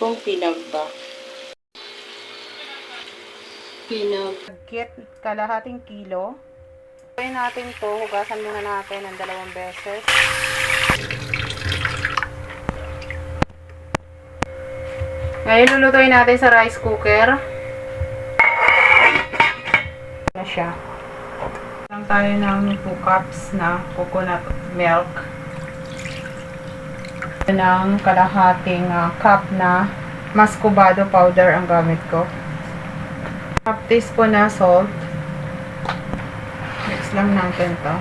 bikong pinagba. Pinagkit, kalahating kilo. Gawin natin to, hugasan muna natin ng 2 beses. Ngayon lulutuin natin sa rice cooker. Na siya. Lang tayo ng 2 cups na coconut milk. Ng kalahating cup na muscovado powder ang gamit ko. Half teaspoon na salt. Mix lang natin to.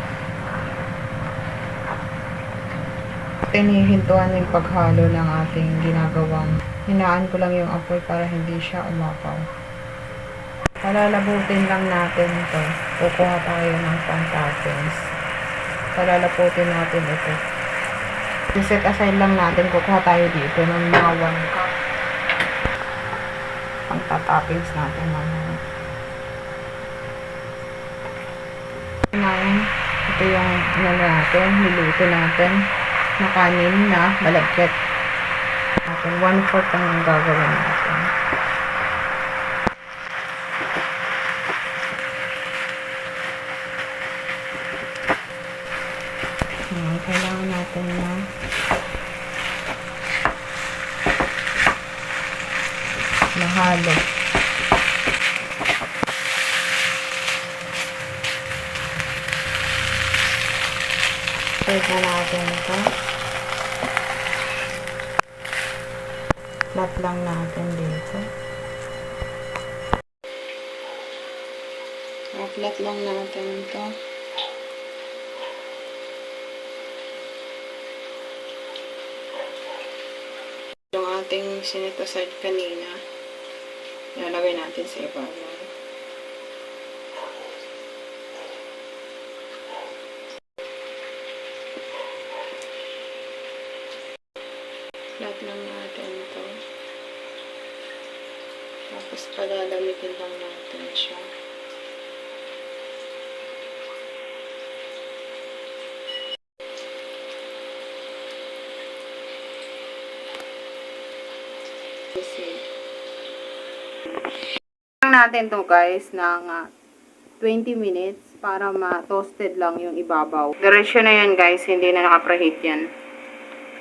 Hinihintuan yung paghalo ng ating ginagawang. Hinaan ko lang yung apoy para hindi siya umapaw. Palalabutin lang natin ito. Kukuha tayo ng pang-toppings. Palalabutin natin ito. Set aside lang natin. Kukuha tayo dito ng mga 1 cup. Pang-toppings natin mamaya. Ito yung niluto natin na kanin na malagkit. 1/4 ang gagawin natin. Kailangan natin na mahalo. Pwede natin ito. Flat lang natin dito. Flat lang natin ito. Yung ating sinet aside kanina, ilalagay natin sa ibabaw. Flat lang natin ito. Tapos palalamigin lang natin siya. Natin to guys ng 20 minutes para ma-toasted lang yung ibabaw. Diretso na yan guys, hindi na naka-preheat yan.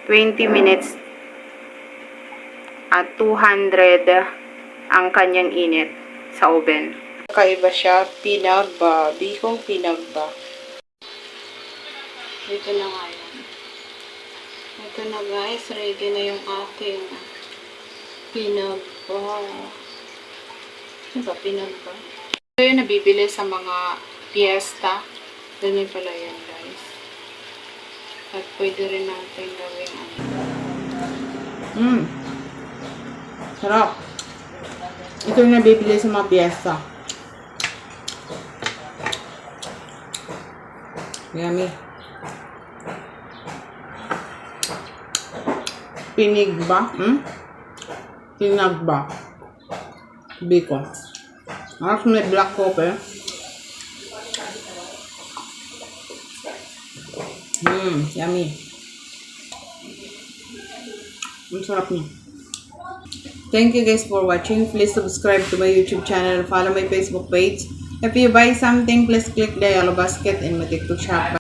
20 minutes at 200 ang kanyang init sa oven. Kaiba siya, pinagba, bikong pinagba. Ito na nga yan. Ito na guys, ready na yung ating pinagba. Ano ba? Pinagba? Ito yung nabibili sa mga fiesta. Ganyan pala yan guys. At pwede rin natin gawin sarap. Ito yung nabibili sa mga fiesta. Yummy. Pinigba. Pinagba. Biko. Tapos may black coffee. Yummy. Ang sarap niya. Thank you guys for watching. Please subscribe to my YouTube channel. Follow my Facebook page. If you buy something, please click the yellow basket in my TikTok shop.